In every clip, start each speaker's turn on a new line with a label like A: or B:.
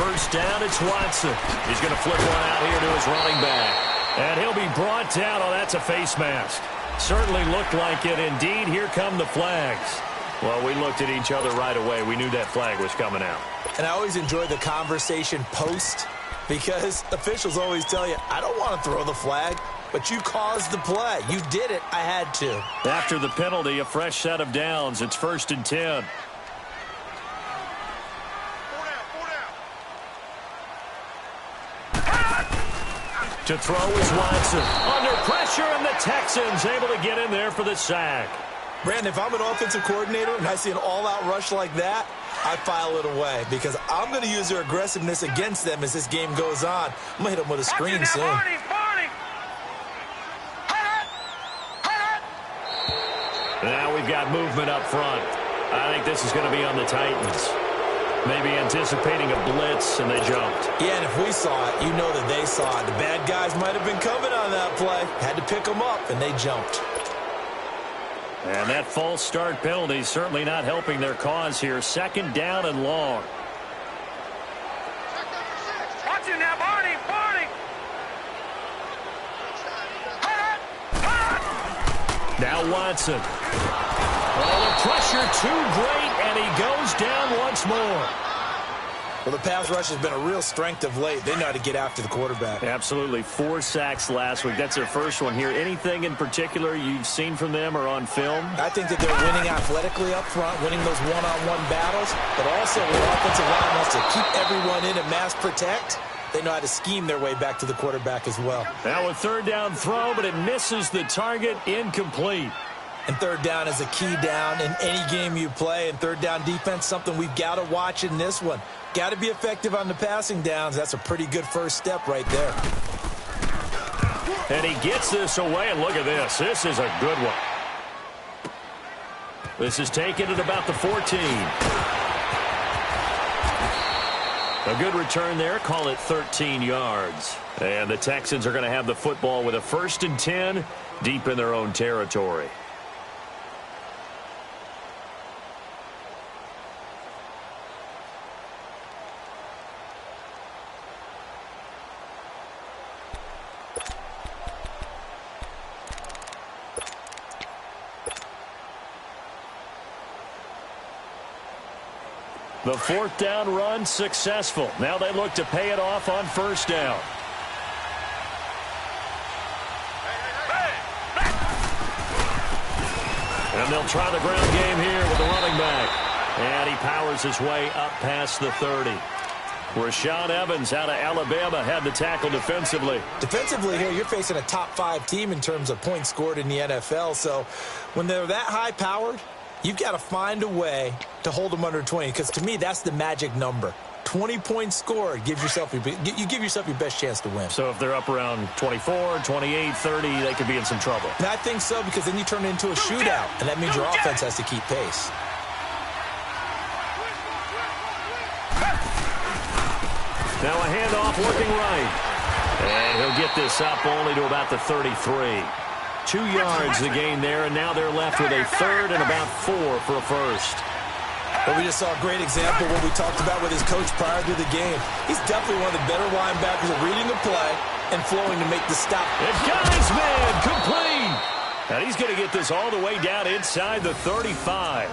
A: first down. It's Watson. He's going to flip one out here to his running back. And he'll be brought down. Oh, that's a face mask. Certainly looked like it. Indeed, here come the flags. Well, we looked at each other right away. We knew that flag was coming out.
B: And I always enjoy the conversation post because officials always tell you, I don't want to throw the flag, but you caused the play. You did it. I had to.
A: After the penalty, a fresh set of downs. It's 1st and 10. To throw is Watson. Under pressure, and the Texans able to get in there for the sack.
B: Brandon, if I'm an offensive coordinator and I see an all-out rush like that, I file it away because I'm going to use their aggressiveness against them as this game goes on. I'm going to hit them with a screen soon.
A: Now we've got movement up front. I think this is going to be on the Titans. Maybe anticipating a blitz, and they jumped.
B: Yeah, and if we saw it, you know that they saw it. The bad guys might have been coming on that play. Had to pick them up, and they jumped.
A: And that false start penalty certainly not helping their cause here. 2nd down and long.
C: Watch it now, Barney, Barney.
A: Now Watson. Oh, the pressure too great, and he goes down once more.
B: Well, the pass rush has been a real strength of late. They know how to get after the quarterback.
A: Absolutely. 4 sacks last week. That's their first one here. Anything in particular you've seen from them or on film?
B: I think that they're winning athletically up front, winning those one-on-one battles, but also with offensive line wants to keep everyone in and mass protect. They know how to scheme their way back to the quarterback as well.
A: Now a 3rd down throw, but it misses the target. Incomplete.
B: And 3rd down is a key down in any game you play. And 3rd down defense, something we've got to watch in this one. Got to be effective on the passing downs. That's a pretty good first step right there.
A: And he gets this away, and look at this. This is a good one. This is taken at about the 14. A good return there. Call it 13 yards. And the Texans are going to have the football with a 1st and 10 deep in their own territory. The 4th down run successful. Now they look to pay it off on 1st down. And they'll try the ground game here with the running back. And he powers his way up past the 30. Rashaan Evans out of Alabama had the tackle defensively.
B: Defensively here, you're facing a top 5 team in terms of points scored in the NFL. So when they're that high-powered, you've got to find a way to hold them under 20, because to me, that's the magic number. 20 points scored, you give yourself your best chance to win.
A: So if they're up around 24, 28, 30, they could be in some trouble.
B: And I think so, because then you turn it into a shootout, and that means your offense has to keep pace.
A: Now a handoff looking right. And he'll get this up only to about the 33. 2 yards the gain there, and now they're left with a 3rd and about 4 for a first.
B: Well, we just saw a great example of what we talked about with his coach prior to the game. He's definitely one of the better linebackers at reading the play and flowing to make the stop.
A: And got his man complete. And he's going to get this all the way down inside the 35.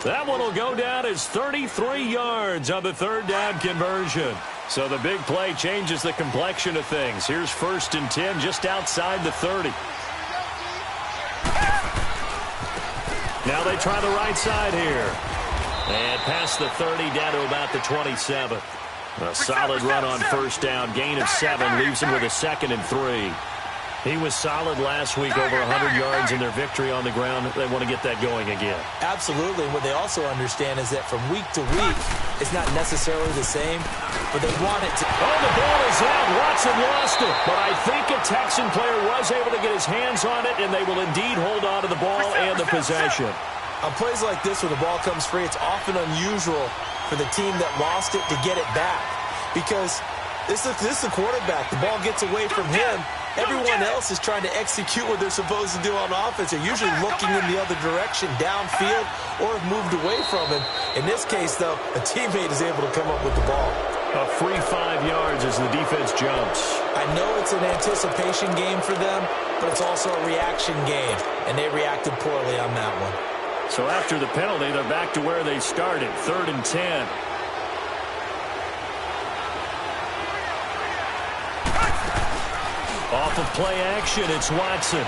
A: That one will go down as 33 yards on the 3rd down conversion. So the big play changes the complexion of things. Here's 1st and 10 just outside the 30. Now they try the right side here. And past the 30 down to about the 27. A solid run on 1st down. Gain of 7 leaves him with a 2nd and 3. He was solid last week, over 100 yards in their victory on the ground. They want to get that going again.
B: Absolutely. What they also understand is that from week to week, it's not necessarily the same, but they want it to.
A: Oh, the ball is out. Watson lost it. But I think a Texan player was able to get his hands on it, and they will indeed hold on to the ball and the possession.
B: On plays like this where the ball comes free, it's often unusual for the team that lost it to get it back, because this is the quarterback. The ball gets away from him. Everyone else is trying to execute what they're supposed to do on offense. They're usually looking in the other direction, downfield, or have moved away from him. In this case, though, a teammate is able to come up with the ball.
A: A free 5 yards as the defense jumps.
B: I know it's an anticipation game for them, but it's also a reaction game, and they reacted poorly on that one.
A: So after the penalty, they're back to where they started, 3rd and 10. Off of play action, it's Watson.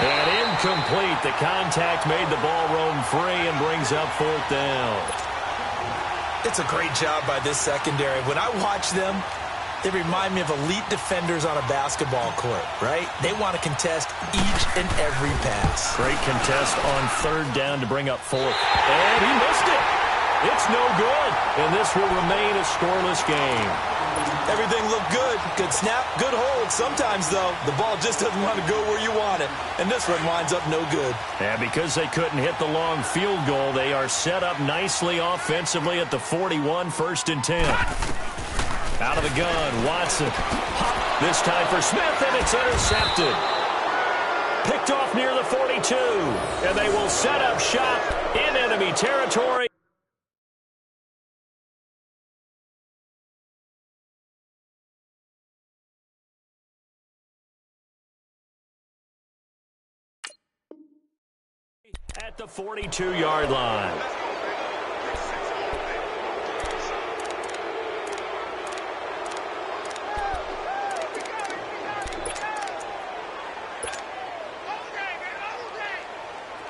A: And incomplete. The contact made the ball roam free and brings up 4th down.
B: It's a great job by this secondary. When I watch them, they remind me of elite defenders on a basketball court, right? They want to contest each and every pass.
A: Great contest on 3rd down to bring up 4th. And he missed it. It's no good. And this will remain a scoreless game.
B: Everything looked good. Good snap, good hold. Sometimes, though, the ball just doesn't want to go where you want it. And this one winds up no good.
A: And because they couldn't hit the long field goal, they are set up nicely offensively at the 41, 1st and 10. Out of the gun, Watson. This time for Smith, and it's intercepted. Picked off near the 42. And they will set up shop in enemy territory. At the 42-yard line.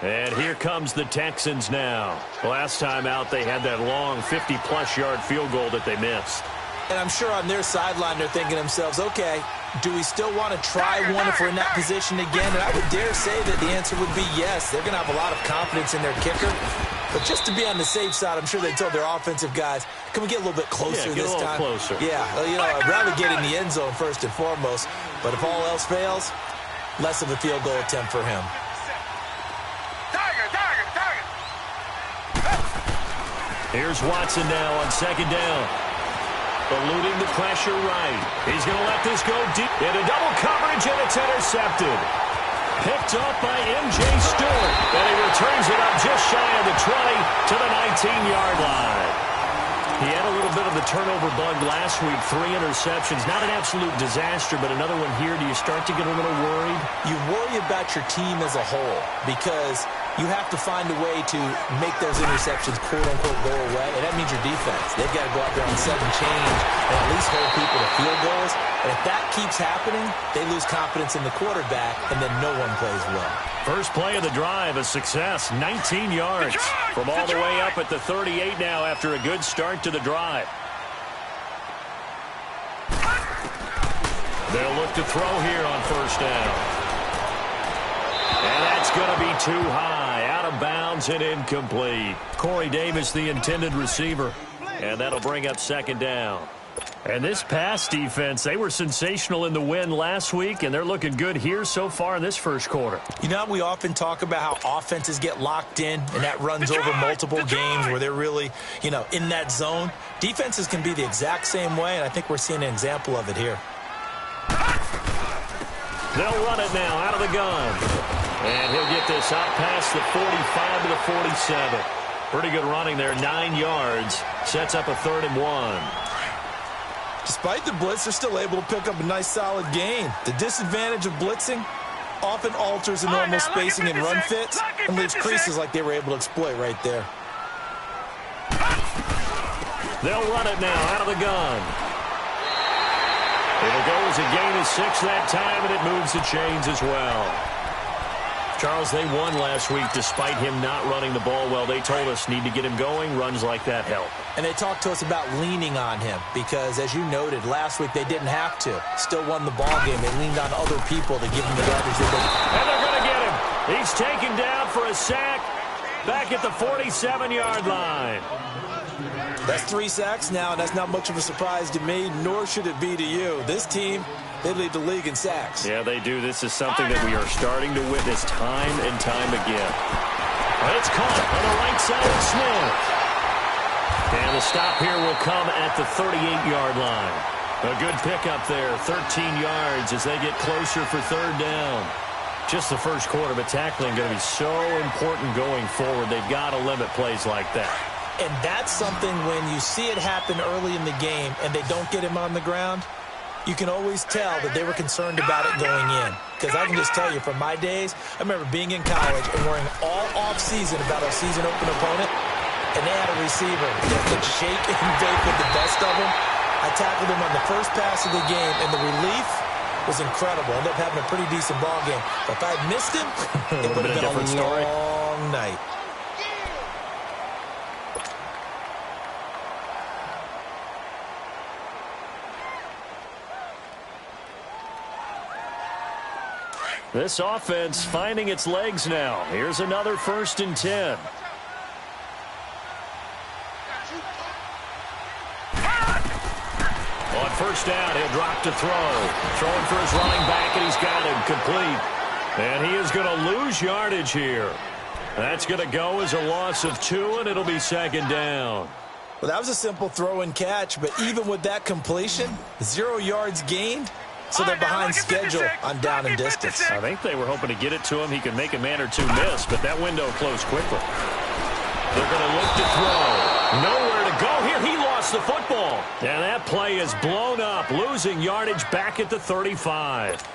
A: And here comes the Texans now. Last time out, they had that long 50-plus yard field goal that they missed.
B: And I'm sure on their sideline they're thinking to themselves, okay, do we still want to try one if we're in that position again? And I would dare say that the answer would be yes. They're going to have a lot of confidence in their kicker. But just to be on the safe side, I'm sure they told their offensive guys, can we get a little bit closer this time?
A: Closer.
B: Yeah, you know, I'd rather get in the end zone first and foremost. But if all else fails, less of a field goal attempt for him.
A: Here's Watson now on 2nd down. Eluding the pressure right. He's going to let this go deep into double coverage, and it's intercepted. Picked up by M.J. Stewart. And he returns it up just shy of the 20 to the 19-yard line. He had a little bit of the turnover bug last week. 3 interceptions. Not an absolute disaster, but another one here. Do you start to get a little worried? You worry about your team as a whole because you have to find a way to make those interceptions, quote-unquote, go away, and that means your defense. They've got to go out there on 7 change and at least hold people to field goals. And if that keeps happening, they lose confidence in the quarterback, and then no one plays well. First play of the drive, a success, 19 yards from all the way up at the 38 now after a good start to the drive. They'll look to throw here on 1st down. And that's going to be too high, out of bounds and incomplete. Corey Davis, the intended receiver. And that'll bring up 2nd down. And this pass defense, they were sensational in the win last week, and they're looking good here so far in this first quarter. You know, we often talk about how offenses get locked in, and that runs over multiple games where they're really, you know, in that zone. Defenses can be the exact same way, and I think we're seeing an example of it here. They'll run it now out of the gun. And he'll get this out past the 45 to the 47. Pretty good running there, 9 yards. Sets up a 3rd and 1. Despite the blitz, they're still able to pick up a nice, solid gain. The disadvantage of blitzing often alters the normal spacing and run fits and leaves creases like they were able to exploit right there. They'll run it now out of the gun. It'll go as a gain of 6 that time, and it moves the chains as well. Charles, they won last week despite him not running the ball well. They told us need to get him going. Runs like that help. And they talked to us about leaning on him because, as you noted, last week they didn't have to. Still won the ball game. They leaned on other people to give him the yardage that they... And they're going to get him. He's taken down for a sack back at the 47-yard line. That's 3 sacks now, and that's not much of a surprise to me, nor should it be to you. This team, they lead the league in sacks. Yeah, they do. This is something that we are starting to witness time and time again. It's caught on the right side of Smith. And the stop here will come at the 38-yard line. A good pickup there, 13 yards as they get closer for 3rd down. Just the first quarter, but tackling going to be so important going forward. They've got to limit plays like that.
B: And that's something when you see it happen early in the game and they don't get him on the ground, you can always tell that they were concerned about it going in. Because I can just tell you, from my days, I remember being in college and worrying all off-season about our season open opponent, and they had a receiver that could shake and bake with the best of them. I tackled him on the first pass of the game, and the relief was incredible. I ended up having a pretty decent ball game. But if I had missed him, it would have been a long night.
A: This offense finding its legs now. Here's another 1st and 10. On 1st down, he'll drop to throw. Throwing for his running back, and he's got him complete. And he is going to lose yardage here. That's going to go as a loss of 2, and it'll be 2nd down.
B: Well, that was a simple throw and catch, but even with that completion, 0 yards gained. So they're behind schedule on down and distance.
A: I think they were hoping to get it to him. He could make a man or two miss, but that window closed quickly. They're going to look to throw. Nowhere to go here. He lost the football. And that play is blown up, losing yardage back at the 35.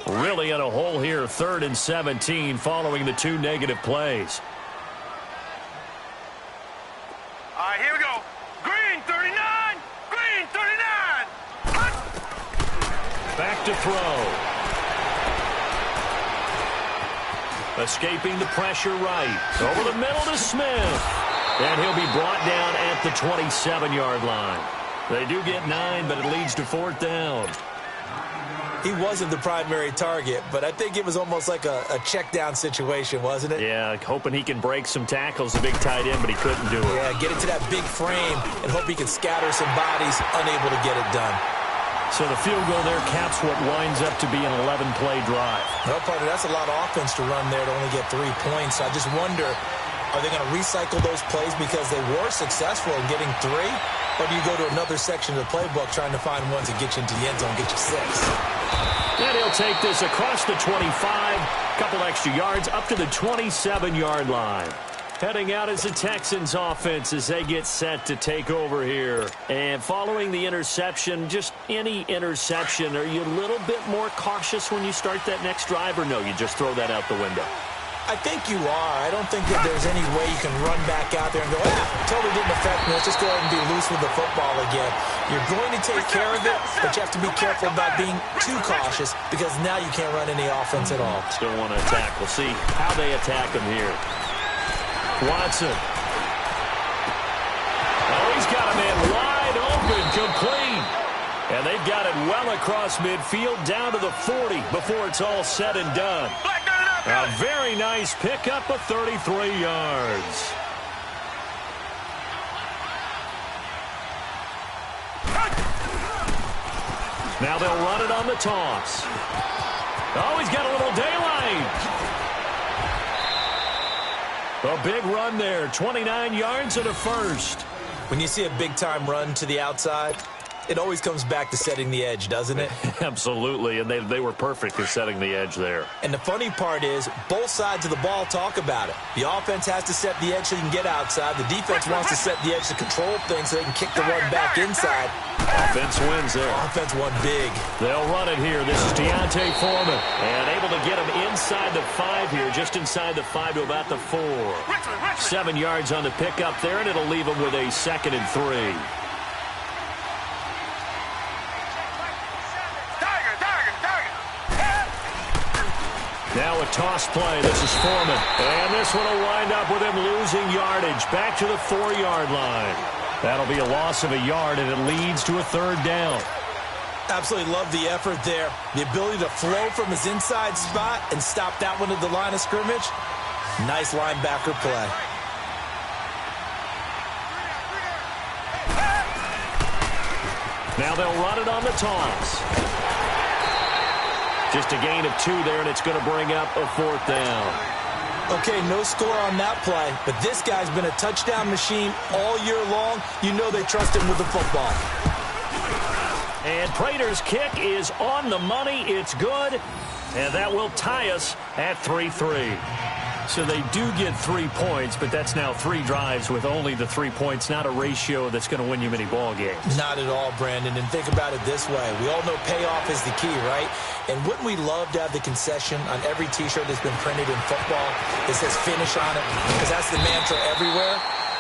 A: Really in a hole here, 3rd and 17, following the 2 negative plays.
C: Here we go. Green 39. Green 39.
A: Back to throw. Escaping the pressure right. Over the middle to Smith. And he'll be brought down at the 27-yard line. They do get 9, but it leads to 4th down.
B: He wasn't the primary target, but I think it was almost like a check down situation, wasn't it?
A: Yeah, hoping he can break some tackles, the big tight end, but he couldn't do it.
B: Yeah, get it to that big frame and hope he can scatter some bodies, unable to get it done.
A: So the field goal there caps what winds up to be an 11-play drive.
B: No, partner, that's a lot of offense to run there to only get 3 points. So I just wonder, are they going to recycle those plays because they were successful in getting 3? Or do you go to another section of the playbook trying to find ones that get you into the end zone, get you 6?
A: And he'll take this across the 25, couple extra yards up to the 27-yard line. Heading out as the Texans offense as they get set to take over here. And following the interception, just any interception, are you a little bit more cautious when you start that next drive, or no, you just throw that out the window?
B: I think you are. I don't think that there's any way you can run back out there and go, totally didn't affect me. Let's just go ahead and be loose with the football again. You're going to take care of it, but you have to be careful about being too cautious because now you can't run any offense at all.
A: Still want to attack. We'll see how they attack him here. Watson. Oh, he's got a man wide open, complete. And they've got it well across midfield down to the 40 before it's all said and done. A very nice pickup of 33 yards. Now they'll run it on the toss. Oh, he's got a little daylight. A big run there, 29 yards and a first.
B: When you see a big-time run to the outside, it always comes back to setting the edge, doesn't it?
A: Absolutely, and they were perfect at setting the edge there.
B: And the funny part is, both sides of the ball talk about it. The offense has to set the edge so you can get outside. The defense wants to set the edge to control things so they can kick the run back inside.
A: Offense wins there.
B: Offense won big.
A: They'll run it here. This is Deontay Foreman. And able to get him inside the 5 here, just inside the 5 to about the 4. 7 yards on the pickup there, and it'll leave him with a 2nd and 3. Now a toss play. This is Foreman. And this one will wind up with him losing yardage back to the 4-yard line. That'll be a loss of a yard, and it leads to a 3rd down.
B: Absolutely love the effort there. The ability to flow from his inside spot and stop that one at the line of scrimmage. Nice linebacker play.
A: Now they'll run it on the toss. Just a gain of 2 there, and it's going to bring up a 4th down.
B: Okay, no score on that play, but this guy's been a touchdown machine all year long. You know they trust him with the football.
A: And Prater's kick is on the money. It's good. And that will tie us at 3-3. So they do get 3 points, but that's now 3 drives with only the 3 points, not a ratio that's going to win you many ball games.
B: Not at all, Brandon. And think about it this way. We all know payoff is the key, right? And wouldn't we love to have the concession on every T-shirt that's been printed in football that says finish on it? Because that's the mantra everywhere.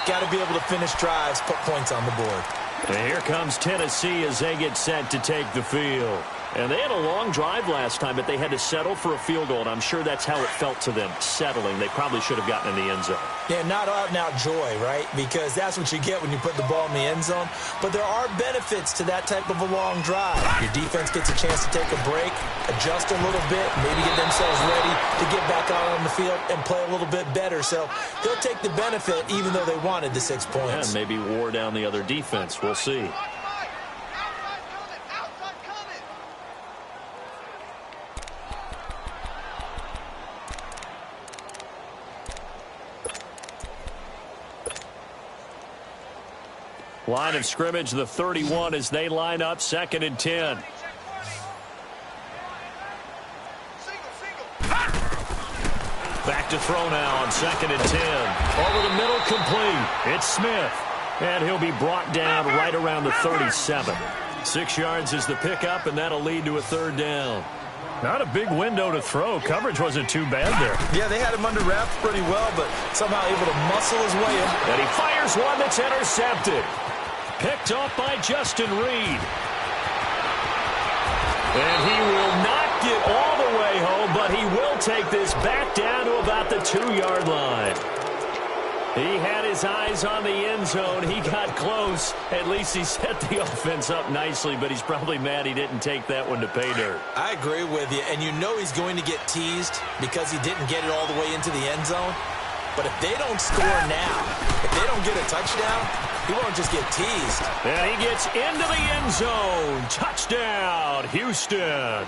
B: Got to be able to finish drives, put points on the board.
A: And here comes Tennessee as they get set to take the field. And they had a long drive last time, but they had to settle for a field goal, and I'm sure that's how it felt to them, settling. They probably should have gotten in the end zone.
B: Yeah, not out-and-out joy, right? Because that's what you get when you put the ball in the end zone. But there are benefits to that type of a long drive. Your defense gets a chance to take a break, adjust a little bit, maybe get themselves ready to get back out on the field and play a little bit better. So they'll take the benefit even though they wanted the 6 points.
A: And maybe wore down the other defense. We'll see. Line of scrimmage, the 31 as they line up, 2nd and 10. Back to throw now on 2nd and 10. Over the middle, complete. It's Smith. And he'll be brought down right around the 37. 6 yards is the pickup, and that'll lead to a 3rd down. Not a big window to throw. Coverage wasn't too bad there.
B: Yeah, they had him under wraps pretty well, but somehow able to muscle his way in.
A: And he fires one that's intercepted. Picked off by Justin Reed. And he will not get all the way home, but he will take this back down to about the 2-yard line. He had his eyes on the end zone. He got close. At least he set the offense up nicely, but he's probably mad he didn't take that one to pay dirt.
B: I agree with you, and you know he's going to get teased because he didn't get it all the way into the end zone. But if they don't score now, if they don't get a touchdown, he won't just get teased.
A: And he gets into the end zone. Touchdown, Houston.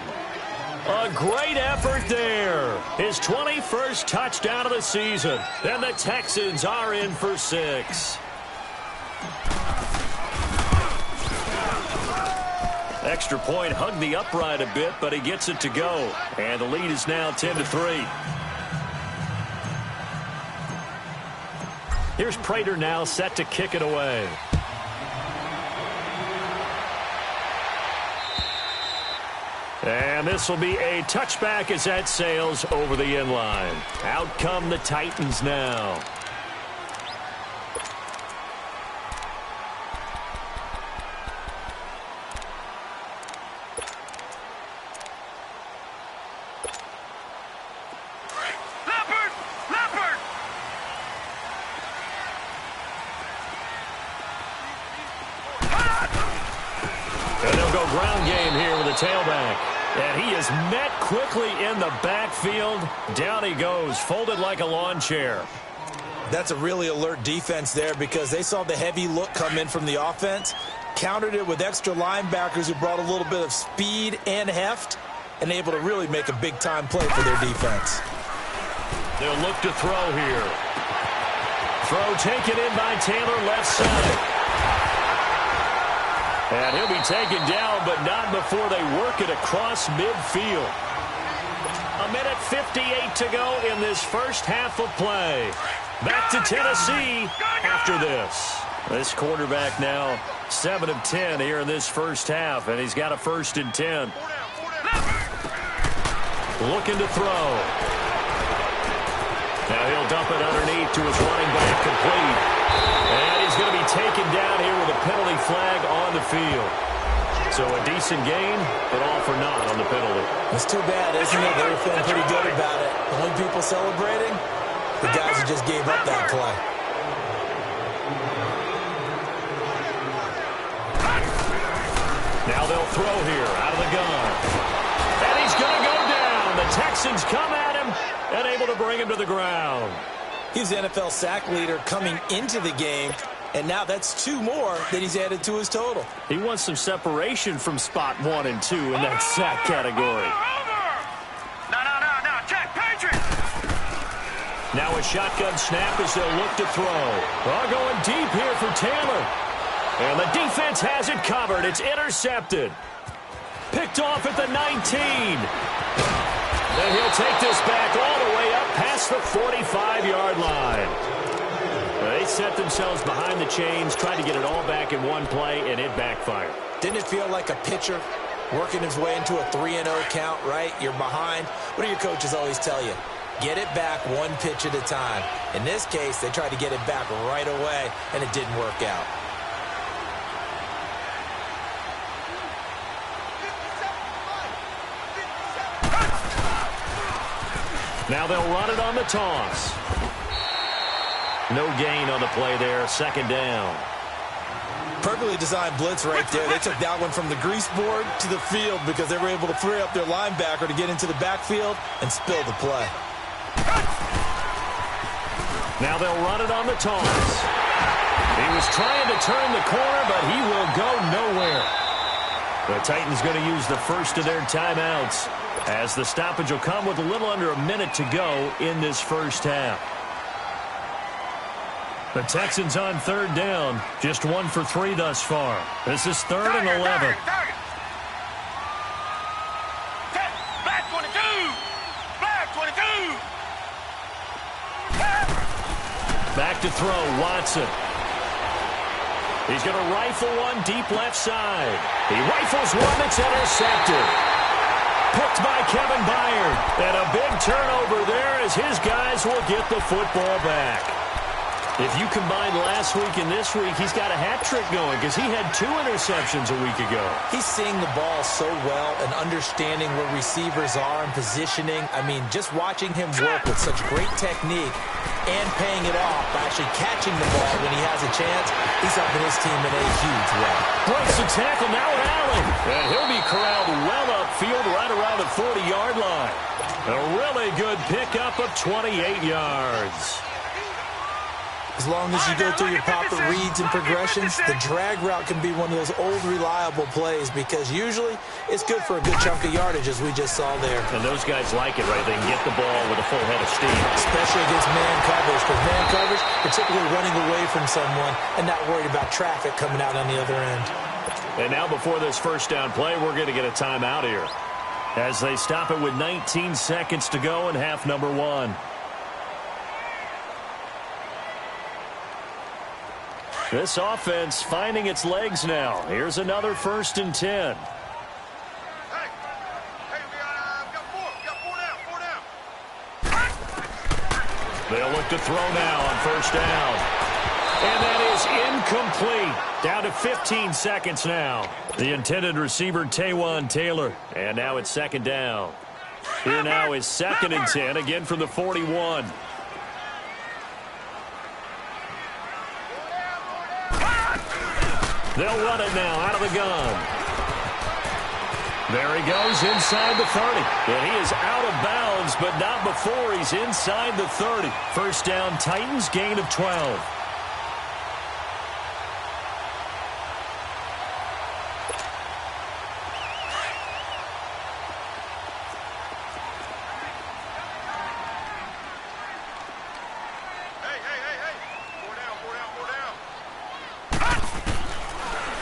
A: A great effort there. His 21st touchdown of the season. And the Texans are in for 6. Extra point hugged the upright a bit, but he gets it to go. And the lead is now 10-3. Here's Prater now set to kick it away. And this will be a touchback as that sails over the end line. Out come the Titans now. And they'll go ground game here with a tailback. And he is met quickly in the backfield. Down he goes, folded like a lawn chair.
B: That's a really alert defense there because they saw the heavy look come in from the offense, countered it with extra linebackers who brought a little bit of speed and heft, and able to really make a big-time play for their defense.
A: They'll look to throw here. Throw taken in by Taylor, left side. And he'll be taken down, but not before they work it across midfield. 1:58 to go in this first half of play. Back to Tennessee after this. This quarterback now 7 of 10 here in this first half, and he's got a 1st and 10. Looking to throw. Now he'll dump it underneath to his running back, complete. And he's going to be taken down here with a penalty flag on the field. So a decent gain, but all for naught on the penalty.
B: It's too bad, isn't it? They were feeling pretty good about it. The only people celebrating, the guys who just gave up that play.
A: Now they'll throw here out of the gun. And he's going to go down. The Texans come at him and able to bring him to the ground.
B: He's the NFL sack leader coming into the game, and now that's 2 more that he's added to his total.
A: He wants some separation from spot 1 and 2 in that sack category.
C: No, check, Patriots!
A: Now a shotgun snap as they'll look to throw. They're going deep here for Taylor. And the defense has it covered. It's intercepted. Picked off at the 19. And he'll take this back all the way up past the 45-yard line. They set themselves behind the chains, tried to get it all back in one play, and it backfired.
B: Didn't it feel like a pitcher working his way into a 3-0 count, right? You're behind. What do your coaches always tell you? Get it back one pitch at a time. In this case, they tried to get it back right away, and it didn't work out.
A: Now they'll run it on the toss. No gain on the play there, second down.
B: Perfectly designed blitz right there. They took that one from the grease board to the field because they were able to free up their linebacker to get into the backfield and spill the play.
A: Now they'll run it on the toss. He was trying to turn the corner, but he will go nowhere. The Titans going to use the first of their timeouts, as the stoppage will come with a little under a minute to go in this first half. The Texans on third down, just 1 for 3 thus far. This is 3rd and 11.
C: Black 22! Black 22!
A: Back to throw, Watson. He's going to rifle one deep left side. He rifles one that's intercepted. Picked by Kevin Byard. And a big turnover there as his guys will get the football back. If you combine last week and this week, he's got a hat trick going because he had 2 interceptions a week ago.
B: He's seeing the ball so well and understanding where receivers are and positioning. I mean, just watching him work with such great technique and paying it off by actually catching the ball when he has a chance, he's helping his team in a huge way.
A: Breaks the tackle, now at Allen. And he'll be corralled well upfield right around the 40-yard line. A really good pickup of 28 yards.
B: As long as you go through your proper reads and progressions, the drag route can be one of those old reliable plays because usually it's good for a good chunk of yardage as we just saw there.
A: And those guys like it, right? They can get the ball with a full head of steam.
B: Especially against man coverage, because man coverage, particularly running away from someone and not worried about traffic coming out on the other end.
A: And now before this first down play, we're going to get a timeout here as they stop it with 19 seconds to go in half number 1. This offense finding its legs now. Here's another 1st and 10.
C: Hey, we got 4 down.
A: They'll look to throw now on 1st down. And that is incomplete. Down to 15 seconds now. The intended receiver, Taywan Taylor. And now it's 2nd down. Here now is 2nd and 10, again from the 41. They'll run it now out of the gun. There he goes inside the 30. And he is out of bounds, but not before he's inside the 30. 1st down, Titans, gain of 12.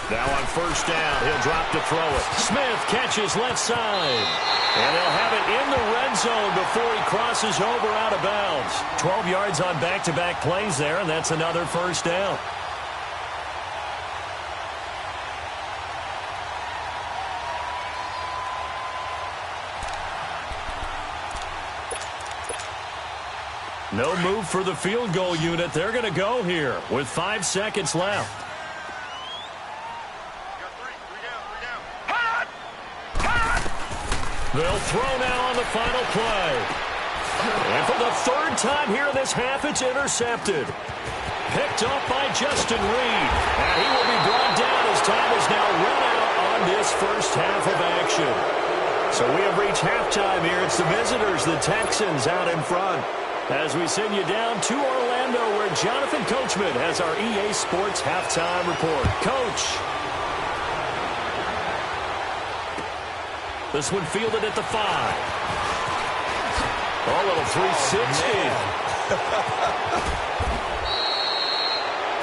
A: Now on 1st down, he'll drop to throw it. Smith catches left side. And he'll have it in the red zone before he crosses over out of bounds. 12 yards on back-to-back plays there, and that's another 1st down. No move for the field goal unit. They're going to go here with 5 seconds left. They'll throw now on the final play. And for the 3rd time here in this half, it's intercepted. Picked off by Justin Reed. And he will be brought down as time is now run out on this first half of action. So we have reached halftime here. It's the visitors, the Texans, out in front. As we send you down to Orlando, where Jonathan Coachman has our EA Sports halftime report. Coach. This one fielded at the 5. Oh, little 360.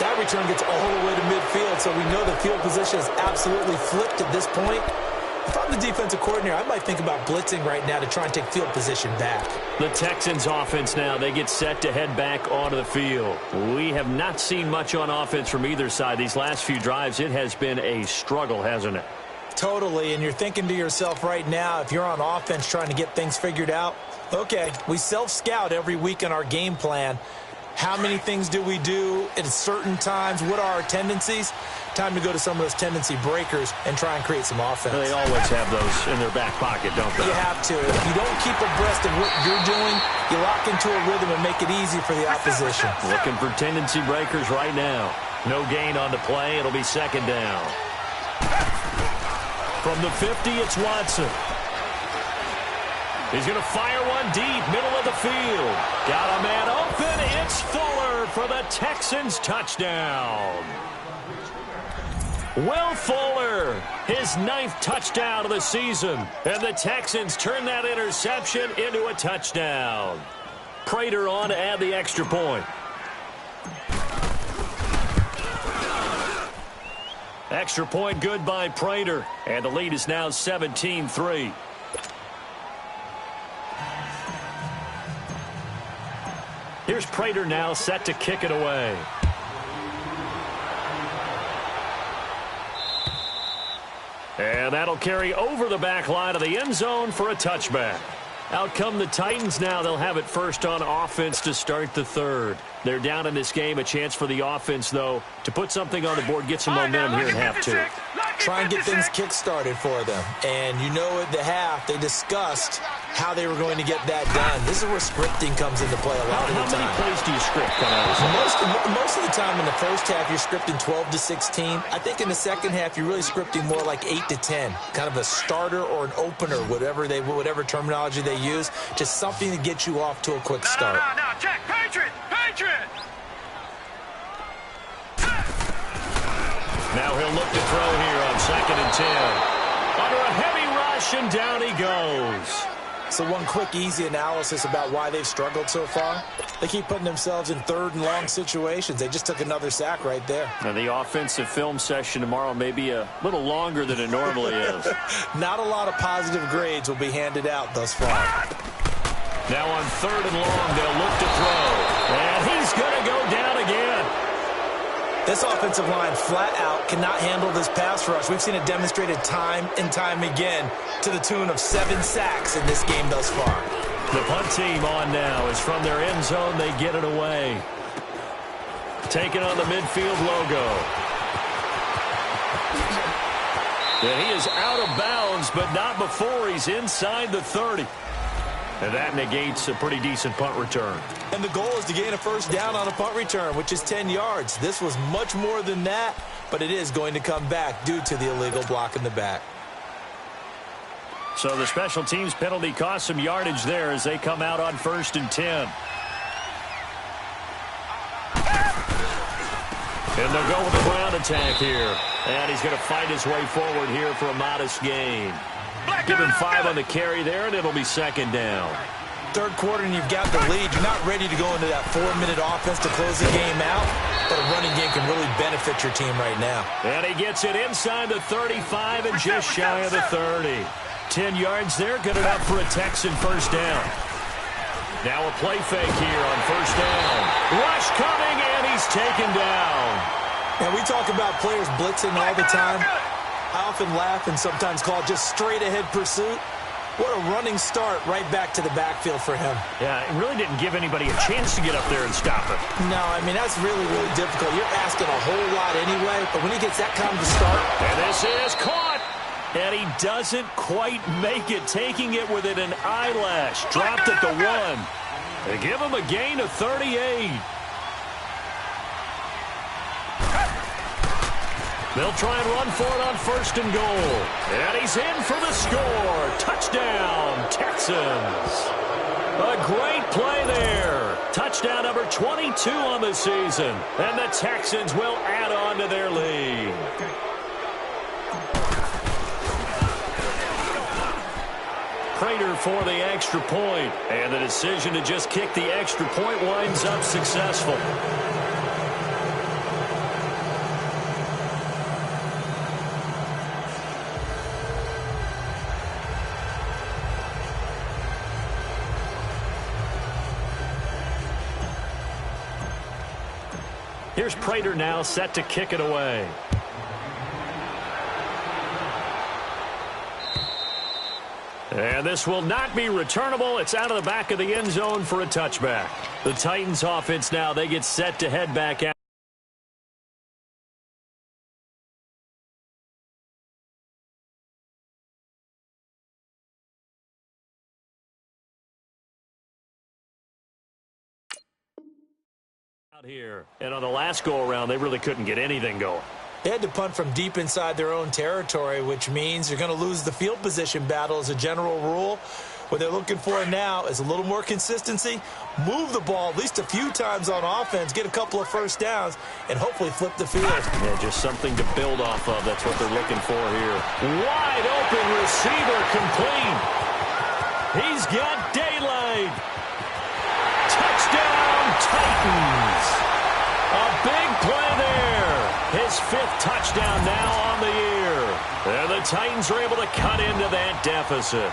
B: That return gets all the way to midfield, so we know the field position is absolutely flipped at this point. If I'm the defensive coordinator, I might think about blitzing right now to try and take field position back.
A: The Texans offense now, they get set to head back onto the field. We have not seen much on offense from either side. These last few drives, it has been a struggle, hasn't it?
B: Totally, and you're thinking to yourself right now, if you're on offense trying to get things figured out, okay, we self-scout every week in our game plan. How many things do we do at certain times? What are our tendencies? Time to go to some of those tendency breakers and try and create some offense.
A: They always have those in their back pocket, don't they?
B: You have to. If you don't keep abreast of what you're doing, you lock into a rhythm and make it easy for the opposition.
A: Looking for tendency breakers right now. No gain on the play. It'll be second down. From the 50, it's Watson. He's going to fire one deep, middle of the field. Got a man open. It's Fuller for the Texans touchdown. Will Fuller, his 9th touchdown of the season. And the Texans turn that interception into a touchdown. Prater on to add the extra point. Extra point good by Prater. And the lead is now 17-3. Here's Prater now set to kick it away. And that'll carry over the back line of the end zone for a touchback. Out come the Titans now. They'll have it first on offense to start the third. They're down in this game. A chance for the offense, though, to put something on the board, get some momentum here in half two.
B: Try and get things kick-started for them. And you know at the half, they discussed how they were going to get that done. This is where scripting comes into play a lot of the time.
A: How many plays do you script coming out of this?
B: Most of the time in the first half, you're scripting 12 to 16. I think in the second half, you're really scripting more like 8 to 10. Kind of a starter or an opener, whatever terminology they use. Just something to get you off to a quick start.
C: No, check. Patriot!
A: Now he'll look to throw here on 2nd and 10. Under a heavy rush, and down he goes.
B: So one quick, easy analysis about why they've struggled so far. They keep putting themselves in 3rd and long situations. They just took another sack right there.
A: Now the offensive film session tomorrow may be a little longer than it normally is.
B: Not a lot of positive grades will be handed out thus far.
A: Now on 3rd and long, they'll look to throw. And he's going to go down again.
B: This offensive line flat out cannot handle this pass rush. We've seen it demonstrated time and time again to the tune of 7 sacks in this game thus far.
A: The punt team on now is from their end zone. They get it away. Taking on the midfield logo. And he is out of bounds, but not before he's inside the 30. And that negates a pretty decent punt return.
B: And the goal is to gain a first down on a punt return, which is 10 yards. This was much more than that, but it is going to come back due to the illegal block in the back.
A: So the special teams penalty cost some yardage there as they come out on 1st and 10. And they'll go with the ground attack here. And he's going to fight his way forward here for a modest gain. Give him 5 on the carry there, and it'll be 2nd down.
B: 3rd quarter, and you've got the lead. You're not ready to go into that 4-minute offense to close the game out, but a running game can really benefit your team right now.
A: And he gets it inside the 35 and just shy of the 30. 10 yards there, good enough for a Texan first down. Now a play fake here on 1st down. Rush coming, and he's taken down.
B: And we talk about players blitzing all the time. I often laugh and sometimes call it just straight-ahead pursuit. What a running start right back to the backfield for him.
A: Yeah, it really didn't give anybody a chance to get up there and stop it.
B: No, I mean, that's really, really difficult. You're asking a whole lot anyway, but when he gets that kind of a start.
A: And this is caught. And he doesn't quite make it, taking it within an eyelash. Dropped at the 1. They give him a gain of 38. They'll try and run for it on 1st and goal. And he's in for the score. Touchdown, Texans. A great play there. Touchdown number 22 on the season. And the Texans will add on to their lead. Prater for the extra point. And the decision to just kick the extra point winds up successful. Here's Prater now set to kick it away. And this will not be returnable. It's out of the back of the end zone for a touchback. The Titans offense now, they get set to head back out. Here. And on the last go-around, they really couldn't get anything going.
B: They had to punt from deep inside their own territory, which means you're going to lose the field position battle as a general rule. What they're looking for now is a little more consistency, move the ball at least a few times on offense, get a couple of first downs, and hopefully flip the field.
A: Yeah, just something to build off of. That's what they're looking for here. Wide open receiver complete. He's got daylight. Touchdown, Titans. A big play there. His 5th touchdown now on the year. And the Titans are able to cut into that deficit.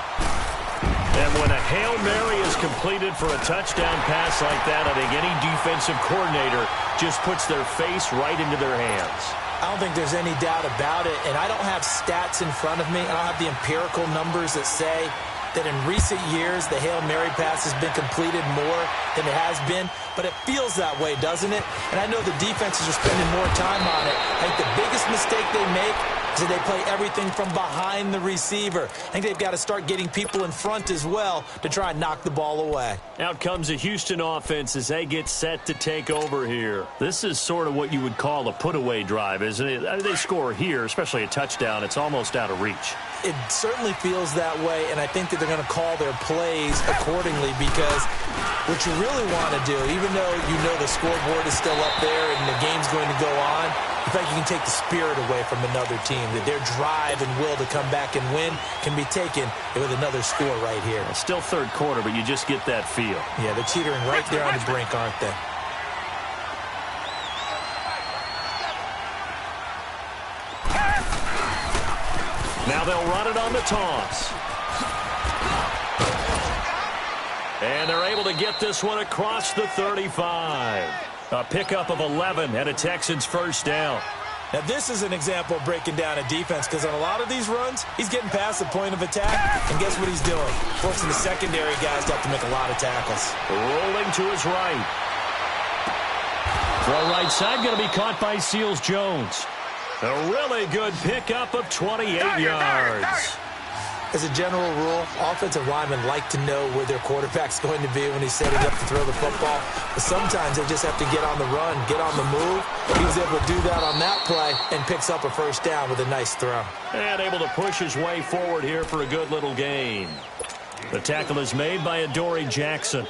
A: And when a Hail Mary is completed for a touchdown pass like that, I think any defensive coordinator just puts their face right into their hands.
B: I don't think there's any doubt about it, and I don't have stats in front of me. I don't have the empirical numbers that say that in recent years the Hail Mary pass has been completed more than it has been, but it feels that way, doesn't it? And I know the defenses are spending more time on it. I think the biggest mistake they make is that they play everything from behind the receiver. I think they've got to start getting people in front as well to try and knock the ball away.
A: Out comes a Houston offense as they get set to take over here. This is sort of what you would call a put-away drive, isn't it? I mean, they score here, especially a touchdown. It's almost out of reach.
B: It certainly feels that way, and I think that they're going to call their plays accordingly, because what you really want to do, even though you know the scoreboard is still up there and the game's going to go on, in fact, you can take the spirit away from another team, that their drive and will to come back and win can be taken with another score right here.
A: It's still third quarter, but you just get that feel.
B: Yeah, they're teetering right there on the brink, aren't they?
A: Now they'll run it on the toss. And they're able to get this one across the 35. A pickup of 11 and a Texans first down.
B: Now, this is an example of breaking down a defense, because on a lot of these runs, he's getting past the point of attack, and guess what he's doing? Forcing the secondary guys to have to make a lot of tackles.
A: Rolling to his right. Throw right side, going to be caught by Seals-Jones. A really good pickup of 28 yards.
B: As a general rule, offensive linemen like to know where their quarterback's going to be when he's setting up to throw the football. But sometimes they just have to get on the run, get on the move. He was able to do that on that play and picks up a first down with a nice throw.
A: And able to push his way forward here for a good little gain. The tackle is made by Adoree Jackson.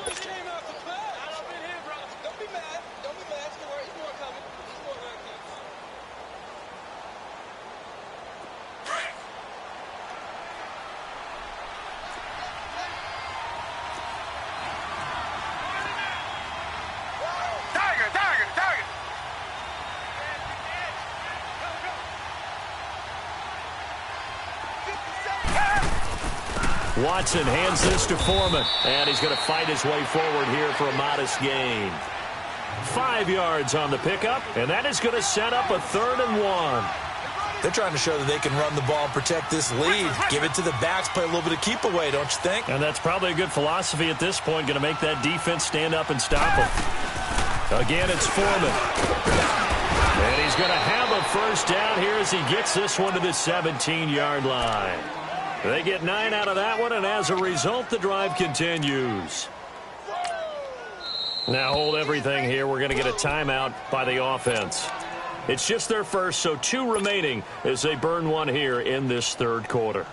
A: Watson hands this to Foreman, and he's going to fight his way forward here for a modest gain. 5 yards on the pickup, and that is going to set up a 3rd and 1.
B: They're trying to show that they can run the ball and protect this lead. Give it to the backs, play a little bit of keep away, don't you think?
A: And that's probably a good philosophy at this point, going to make that defense stand up and stop them. Again, it's Foreman. And he's going to have a first down here as he gets this one to the 17-yard line. They get 9 out of that one, and as a result, the drive continues. Now hold everything here. We're going to get a timeout by the offense. It's just their first, so 2 remaining as they burn one here in this 3rd quarter.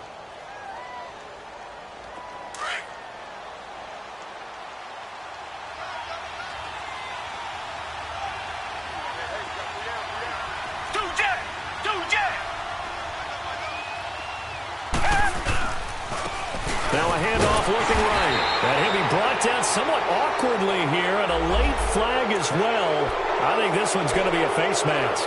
A: Now a handoff looking right. And he'll be brought down somewhat awkwardly here, and a late flag as well. I think this one's going to be a face mask.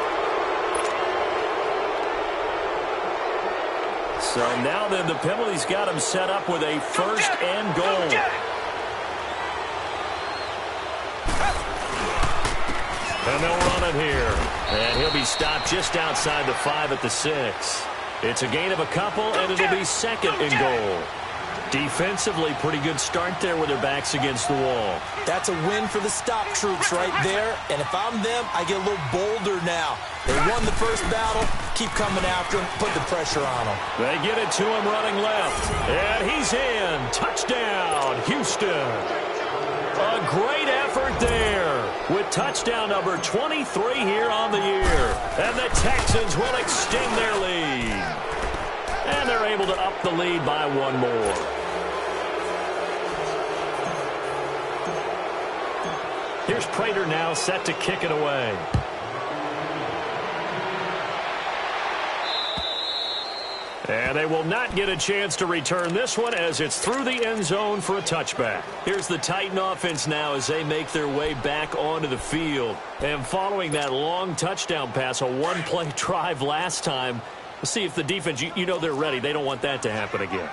A: So now then the penalty's got him set up with a 1st and goal. And they'll run it here. And he'll be stopped just outside the 5 at the 6. It's a gain of a couple, and it'll be second and goal. Defensively, pretty good start there with their backs against the wall.
B: That's a win for the stop troops right there. And if I'm them, I get a little bolder now. They won the first battle. Keep coming after him. Put the pressure on him.
A: They get it to him running left. And he's in. Touchdown, Houston. A great effort there with touchdown number 23 here on the year. And the Texans will extend their lead. And they're able to up the lead by one more. Here's Prater now set to kick it away. And they will not get a chance to return this one as it's through the end zone for a touchback. Here's the Titan offense now as they make their way back onto the field. And following that long touchdown pass, a one-play drive last time, we'll see if the defense, you know they're ready. They don't want that to happen again.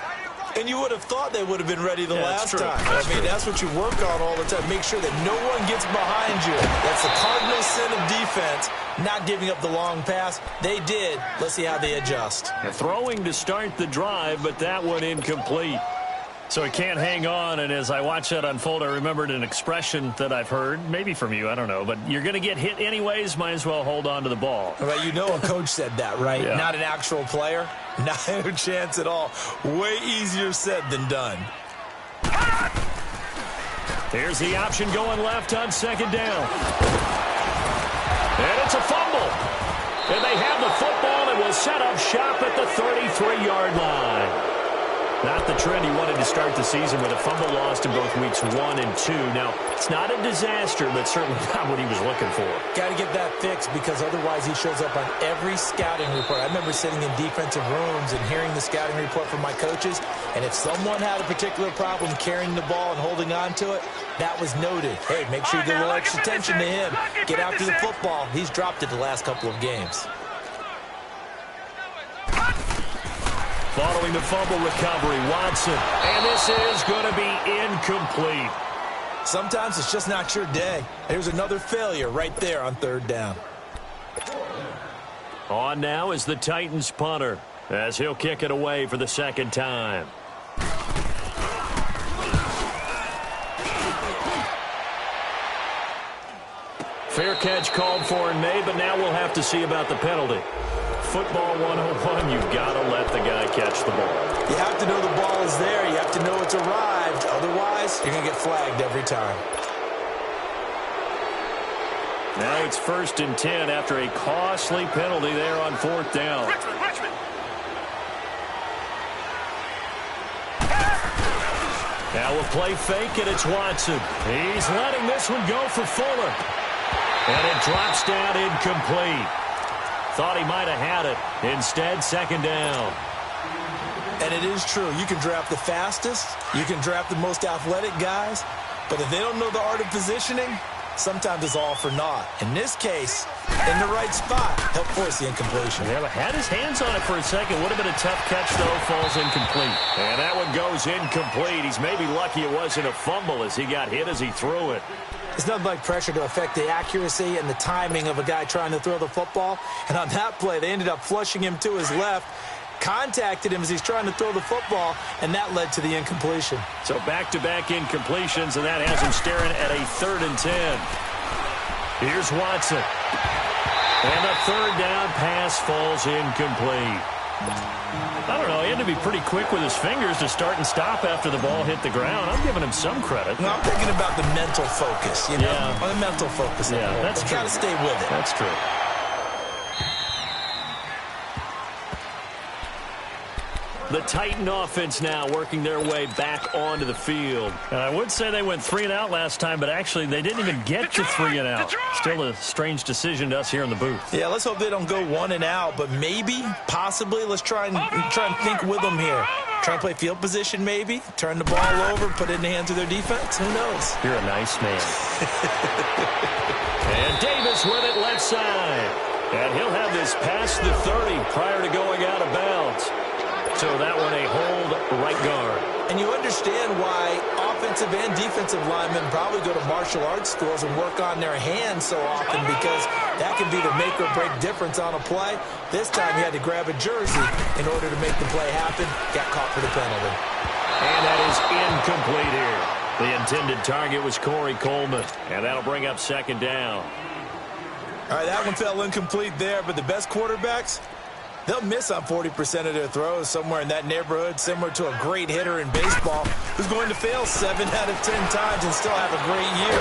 B: And you would have thought they would have been ready the last
A: true.
B: time. I mean, that's what you work on all the time. Make sure that no one gets behind you. That's the cardinal sin of defense, not giving up the long pass. They did. Let's see how they adjust.
A: Throwing to start the drive, but that one incomplete. So he can't hang on, and as I watch that unfold, I remembered an expression that I've heard, maybe from you, I don't know, but you're going to get hit anyways, might as well hold on to the ball.
B: Well, you know a coach said that, right?
A: Yeah. Not
B: an actual player. Not a chance at all. Way easier said than done.
A: Here's the option going left on second down. And it's a fumble. And they have the football and will set up shop at the 33-yard line. Not the trend he wanted to start the season with a fumble lost in both weeks 1 and 2. Now, it's not a disaster, but certainly not what he was looking for.
B: Got to get that fixed because otherwise he shows up on every scouting report. I remember sitting in defensive rooms and hearing the scouting report from my coaches, and if someone had a particular problem carrying the ball and holding on to it, that was noted. Hey, make sure you give a little extra attention to him. Get after the football. He's dropped it the last couple of games.
A: Following the fumble recovery, Watson. And this is going to be incomplete.
B: Sometimes it's just not your day. There's another failure right there on third down.
A: On now is the Titans punter as he'll kick it away for the second time. Fair catch called for and made, but now we'll have to see about the penalty. Football 101, you've got to let the guy catch the ball.
B: You have to know the ball is there. You have to know it's arrived. Otherwise, you're going to get flagged every time.
A: Now it's 1st and 10 after a costly penalty there on 4th down.
C: Richmond.
A: Now we'll play fake, and it's Watson. He's letting this one go for Fuller. And it drops down incomplete. Thought he might have had it. Instead, second down.
B: And it is true. You can draft the fastest. You can draft the most athletic guys. But if they don't know the art of positioning, sometimes it's all for naught. In this case, in the right spot, help force the incompletion.
A: Yeah, but had his hands on it for a second. Would have been a tough catch, though. Falls incomplete. And that one goes incomplete. He's maybe lucky it wasn't a fumble as he got hit as he threw it.
B: It's nothing like pressure to affect the accuracy and the timing of a guy trying to throw the football. And on that play, they ended up flushing him to his left, contacted him as he's trying to throw the football, and that led to the incompletion.
A: So back-to-back incompletions, and that has him staring at a 3rd and 10. Here's Watson. And the 3rd down pass falls incomplete. I don't know. He had to be pretty quick with his fingers to start and stop after the ball hit the ground. I'm giving him some credit.
B: No, I'm thinking about the mental focus, you know?
A: Yeah.
B: The mental focus.
A: Yeah, that's true.
B: Got to stay with it.
A: That's true. The Titan offense now working their way back onto the field. And I would say they went 3 and out last time, but actually they didn't even get to 3 and out. Still a strange decision to us here in the booth.
B: Yeah, let's hope they don't go 1 and out, but maybe, possibly, let's try and think with them here. Try and play field position maybe, turn the ball over, put it in the hands of their defense. Who knows?
A: You're a nice man. And Davis with it left side. And he'll have this past the 30 prior to going out of bounds. So that one a hold right guard.
B: And you understand why offensive and defensive linemen probably go to martial arts schools and work on their hands so often because that can be the make or break difference on a play. This time he had to grab a jersey in order to make the play happen. Got caught for the penalty.
A: And that is incomplete here. The intended target was Corey Coleman, and that'll bring up second down.
B: All right, that one fell incomplete there, but the best quarterbacks, they'll miss on 40% of their throws, somewhere in that neighborhood, similar to a great hitter in baseball who's going to fail 7 out of 10 times and still have a great year.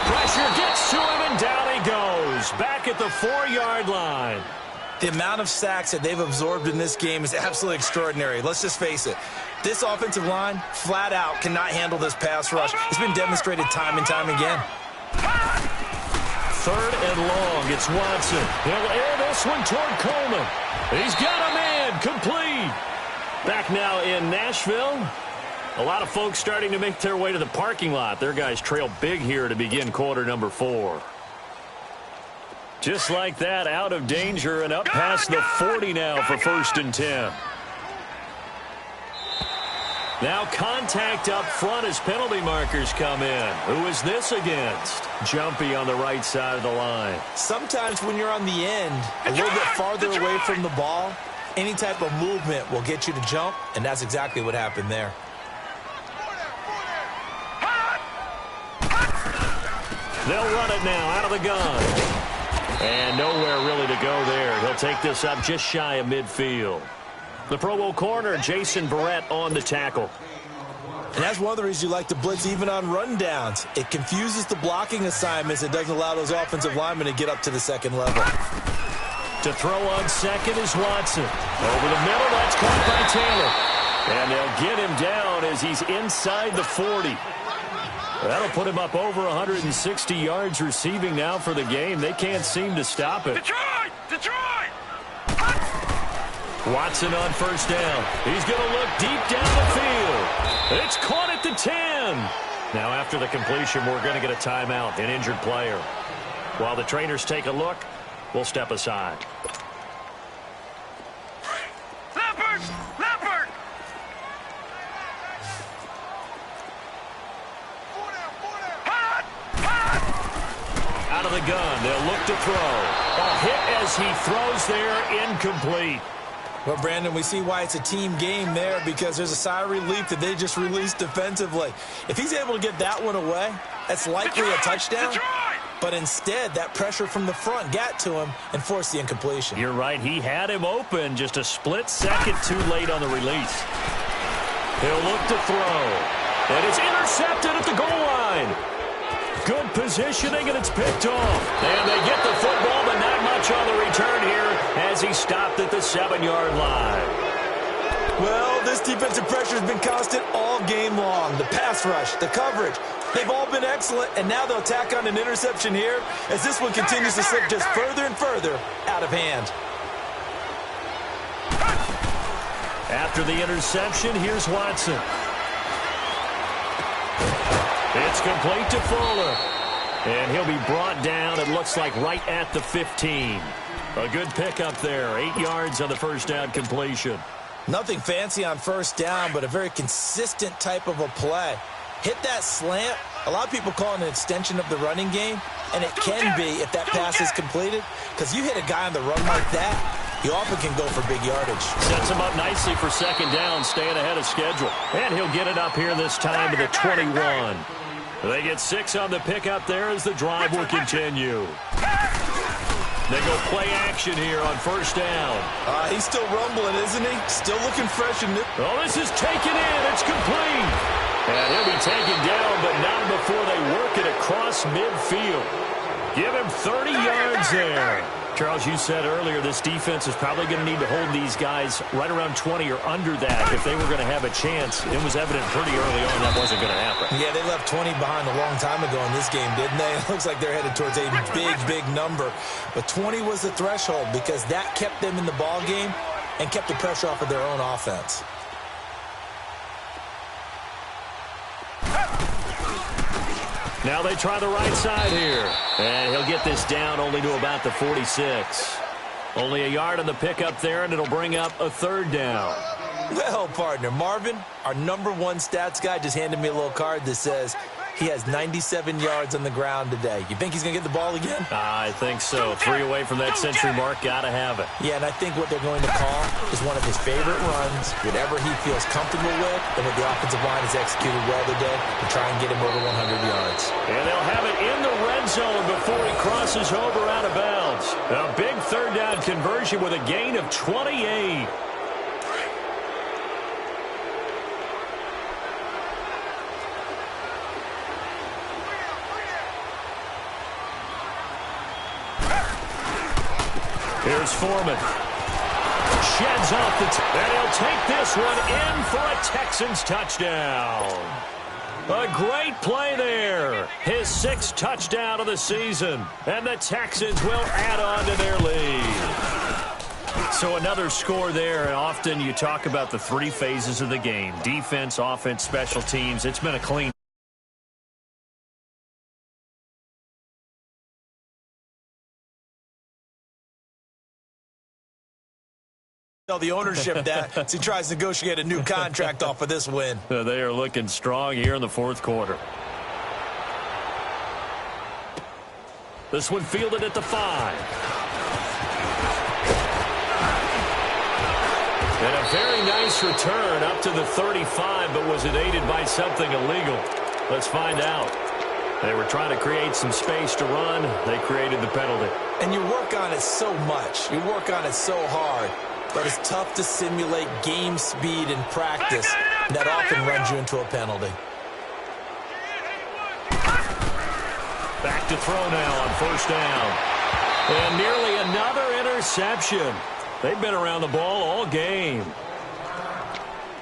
A: Pressure gets to him, and down he goes. Back at the 4-yard line.
B: The amount of sacks that they've absorbed in this game is absolutely extraordinary. Let's just face it. This offensive line, flat out, cannot handle this pass rush. It's been demonstrated time and time again.
A: 3rd and long. It's Watson. He'll air this one toward Coleman. He's got a man. Complete. Back now in Nashville. A lot of folks starting to make their way to the parking lot. Their guys trail big here to begin quarter number 4. Just like that, out of danger and up past the 40 now for 1st and 10. Now contact up front as penalty markers come in. Who is this against? Jumpy on the right side of the line.
B: Sometimes when you're on the end, a little bit farther away from the ball, any type of movement will get you to jump, and that's exactly what happened there.
A: They'll run it now out of the gun. And nowhere really to go there. He'll take this up just shy of midfield. The Pro Bowl corner, Jason Verrett, on the tackle.
B: And that's one of the reasons you like to blitz even on rundowns. It confuses the blocking assignments. It doesn't allow those offensive linemen to get up to the second level.
A: To throw on second is Watson. Over the middle, that's caught by Taylor. And they'll get him down as he's inside the 40. That'll put him up over 160 yards receiving now for the game. They can't seem to stop it.
C: Detroit! Detroit!
A: Watson on 1st down. He's going to look deep down the field. It's caught at the 10. Now after the completion, we're going to get a timeout, an injured player. While the trainers take a look, we'll step aside.
C: Leopard! Leopard! Hot! Hot!
A: Out of the gun, they'll look to throw. A hit as he throws there, incomplete.
B: Well, Brandon, we see why it's a team game there because there's a sigh of relief that they just released defensively. If he's able to get that one away, that's likely a touchdown. But instead, that pressure from the front got to him and forced the incompletion.
A: You're right. He had him open just a split second too late on the release. He'll look to throw. And it's intercepted at the goal line. Good positioning, and it's picked off. And they get the football, but not much on the return here as he stopped at the 7-yard line.
B: Well, this defensive pressure has been constant all game long. The pass rush, the coverage, they've all been excellent, and now they'll tack on an interception here as this one continues to slip just further and further out of hand.
A: After the interception, here's Watson. It's complete to Fuller. And he'll be brought down, it looks like, right at the 15. A good pickup there. 8 yards on the 1st down completion.
B: Nothing fancy on 1st down, but a very consistent type of a play. Hit that slant. A lot of people call it an extension of the running game, and it can be if that pass is completed, because you hit a guy on the run like that, he often can go for big yardage.
A: Sets him up nicely for 2nd down, staying ahead of schedule. And he'll get it up here this time to the 21. They get 6 on the pickup there as the drive will continue. They go play action here on 1st down.
B: He's still rumbling, isn't he? Still looking fresh and new.
A: Oh, this is taken in. It's complete. And he'll be taken down, but not before they work it across midfield. Give him 30 yards there. Charles, you said earlier this defense is probably going to need to hold these guys right around 20 or under that if they were going to have a chance. It was evident pretty early on that wasn't going to happen.
B: Yeah, they left 20 behind a long time ago in this game, didn't they? It looks like they're headed towards a big, big number. But 20 was the threshold because that kept them in the ball game and kept the pressure off of their own offense.
A: Now they try the right side here. And he'll get this down only to about the 46. Only a yard on the pickup there, and it'll bring up a 3rd down.
B: Well, partner, Marvin, our #1 stats guy, just handed me a little card that says he has 97 yards on the ground today. You think he's going to get the ball again?
A: I think so. 3 away from that century mark. Got to have it.
B: Yeah, and I think what they're going to call is one of his favorite runs, whatever he feels comfortable with, and what the offensive line has executed well today to try and get him over 100 yards.
A: And they'll have it in the red zone before he crosses over out of bounds. A big third down conversion with a gain of 28. Here's Foreman. Sheds off and he'll take this one in for a Texans touchdown. A great play there. His 6th touchdown of the season. And the Texans will add on to their lead. So another score there, and often you talk about the 3 phases of the game. Defense, offense, special teams. It's been a clean.
B: Tell the ownership that as he tries to negotiate a new contract off of this win.
A: They are looking strong here in the 4th quarter. This one fielded at the 5. And a very nice return up to the 35, but was it aided by something illegal? Let's find out. They were trying to create some space to run. They created the penalty.
B: And you work on it so much. You work on it so hard. But it's tough to simulate game speed in practice. And that often runs you into a penalty.
A: Back to throw now on 1st down. And nearly another interception. They've been around the ball all game.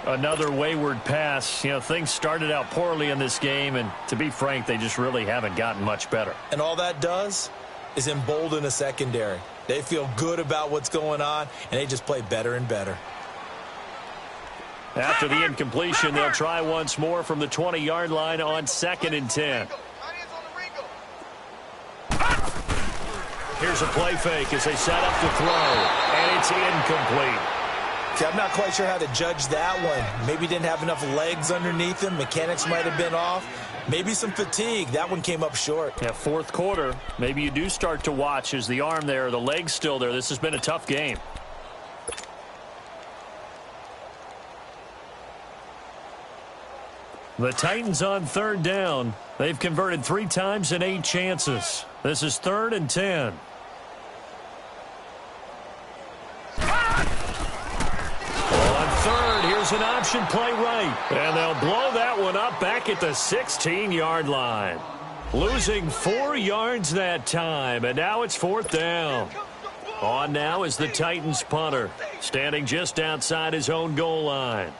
A: Another wayward pass. You know, things started out poorly in this game, and to be frank, they just really haven't gotten much better.
B: And all that does is embolden a secondary. They feel good about what's going on, and they just play better and better.
A: After the incompletion, they'll try once more from the 20-yard line on 2nd and 10. Here's a play fake as they set up to throw, and it's incomplete.
B: See, I'm not quite sure how to judge that one. Maybe didn't have enough legs underneath him. Mechanics might have been off. Maybe some fatigue. That one came up short.
A: Yeah, 4th quarter. Maybe you do start to watch. Is the arm there, the leg's still there? This has been a tough game. The Titans on 3rd down. They've converted 3 times in 8 chances. This is 3rd and 10. An option play right, and they'll blow that one up back at the 16-yard line. Losing 4 yards that time, and now it's 4th down. On now is the Titans punter, standing just outside his own goal line.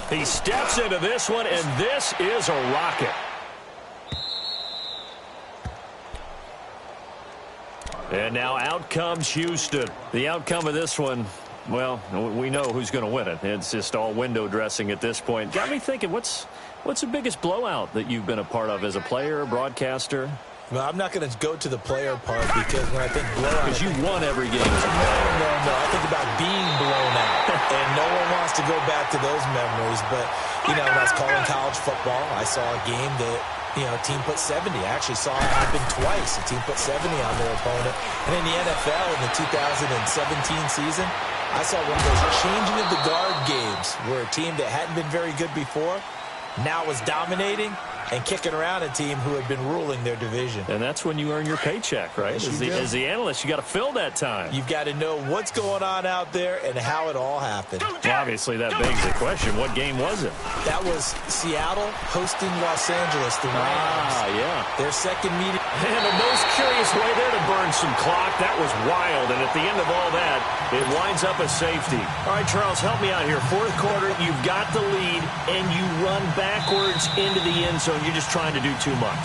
A: He steps into this one, and this is a rocket. And now out comes Houston. The outcome of this one, well, we know who's going to win it. It's just all window dressing at this point. Got me thinking, what's the biggest blowout that you've been a part of as a player, broadcaster?
B: Well, I'm not going to go to the player part because when I think blowout...
A: Because you won every game as a player.
B: No. I think about being blown out. And no one wants to go back to those memories. But, you know, when I was calling college football, I saw a game that, you know, a team put 70. I actually saw it happen twice. A team put 70 on their opponent. And in the NFL in the 2017 season, I saw one of those changing of the guard games where a team that hadn't been very good before now was dominating and kicking around a team who had been ruling their division.
A: And that's when you earn your paycheck, right?
B: Yes,
A: as the analyst, you got to fill that time.
B: You've got to know what's going on out there and how it all happened.
A: Well, obviously, that begs the question, what game was it?
B: That was Seattle hosting Los Angeles, the Rams.
A: Yeah.
B: Their second meeting.
A: And the most curious way there to burn some clock. That was wild. And at the end of all that, it winds up a safety. All right, Charles, help me out here. 4th quarter, you've got the lead, and you run backwards into the end zone. You're just trying to do too much.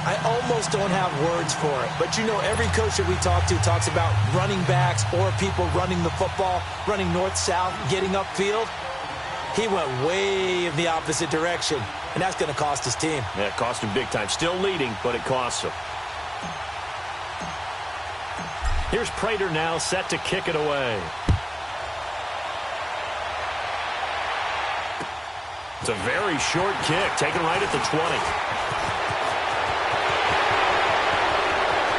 B: I almost don't have words for it. But, you know, every coach that we talk to talks about running backs or people running the football, running north-south, getting upfield. He went way in the opposite direction, and that's going to cost his team.
A: Yeah, it cost him big time. Still leading, but it costs him. Here's Prater now set to kick it away. It's a very short kick, taken right at the 20.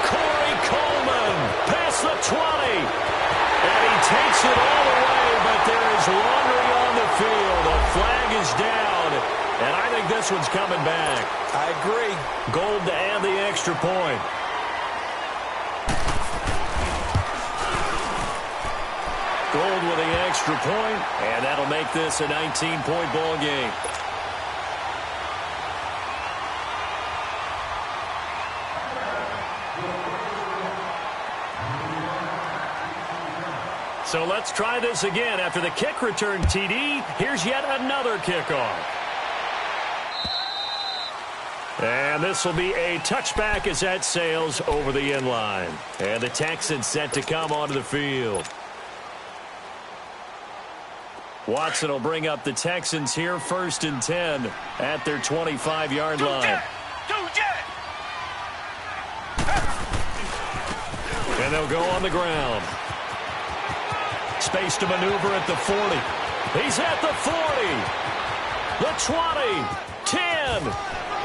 A: Corey Coleman past the 20. And he takes it all the way, but there is laundry on the field. A flag is down, and I think this one's coming back.
B: I agree.
A: Gold to add the extra point. Gold with the extra point, and that'll make this a 19-point ball game. So let's try this again. After the kick return TD, here's yet another kickoff. And this will be a touchback as that sails over the end line. And the Texans set to come onto the field. Watson will bring up the Texans here, 1st and 10 at their 25-yard line. And they'll go on the ground. Space to maneuver at the 40. He's at the 40. The 20. 10.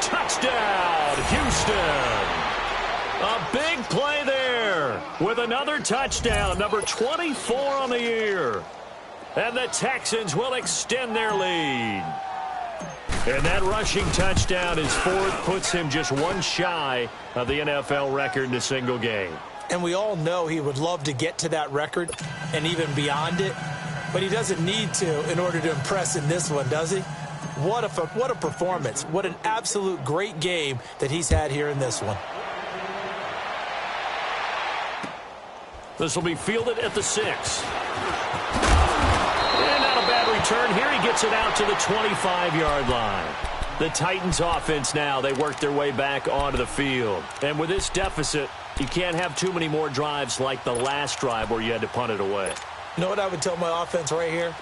A: Touchdown, Houston. A big play there with another touchdown, number 24 on the year. And the Texans will extend their lead. And that rushing touchdown, his 4th, puts him just one shy of the NFL record in a single game.
B: And we all know he would love to get to that record and even beyond it. But he doesn't need to in order to impress in this one, does he? What a performance. What an absolute great game that he's had here in this one.
A: This will be fielded at the 6. And not a bad return here. He gets it out to the 25-yard line. The Titans offense now, they work their way back onto the field. And with this deficit, you can't have too many more drives like the last drive where you had to punt it away.
B: You know what I would tell my offense right here?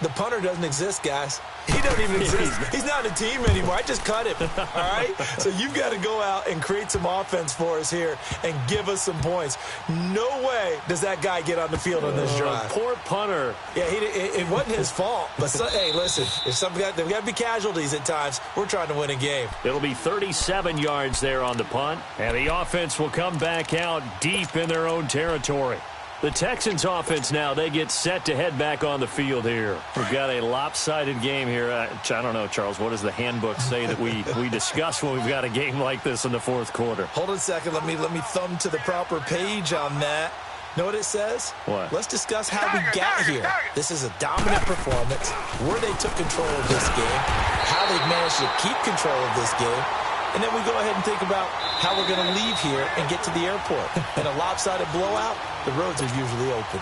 B: The punter doesn't exist, guys. He doesn't even exist. He's not a team anymore. I just cut him, all right? So you've got to go out and create some offense for us here and give us some points. No way does that guy get on the field on this drive.
A: Poor punter.
B: Yeah, it wasn't his fault. But, hey, listen, if there's got to be casualties at times. We're trying to win a game.
A: It'll be 37 yards there on the punt, and the offense will come back out deep in their own territory. The Texans offense now, they get set to head back on the field here. We've got a lopsided game here. I don't know, Charles, what does the handbook say that we discuss when we've got a game like this in the 4th quarter?
B: Hold on a second. Let me thumb to the proper page on that. Know what it says?
A: What?
B: Let's discuss how we got here. This is a dominant performance, where they took control of this game, how they've managed to keep control of this game, and then we go ahead and think about how we're going to leave here and get to the airport. In a lopsided blowout, the roads are usually open.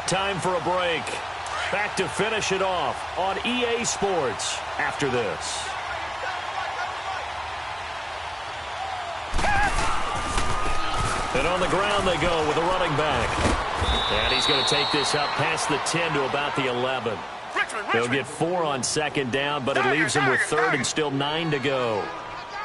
A: Time for a break. Back to finish it off on EA Sports after this. And on the ground they go with a running back. And he's going to take this up past the 10 to about the 11. They'll get 4 on 2nd down, but it leaves them with 3rd and still 9 to go.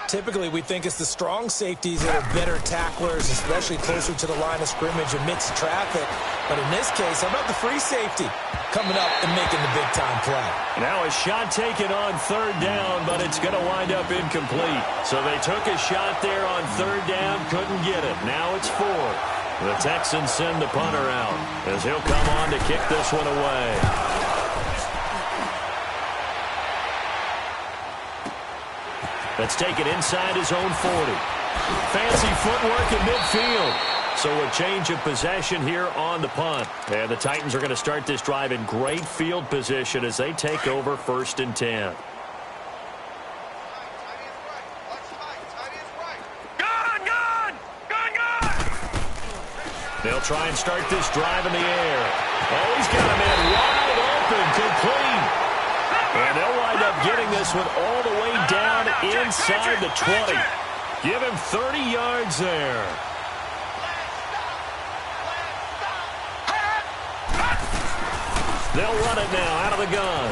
B: Typically, we think it's the strong safeties that are better tacklers, especially closer to the line of scrimmage amidst traffic. But in this case, how about the free safety coming up and making the big-time play?
A: Now a shot taken on 3rd down, but it's going to wind up incomplete. So they took a shot there on 3rd down, couldn't get it. Now it's 4th. The Texans send the punter out as he'll come on to kick this one away. Let's take it inside his own 40. Fancy footwork in midfield. So a change of possession here on the punt. And the Titans are going to start this drive in great field position as they take over 1st and 10. They'll try and start this drive in the air. Oh, he's got a man wide open, complete. And they'll wind up getting this one all the way down inside the 20. Give him 30 yards there. They'll run it now out of the gun.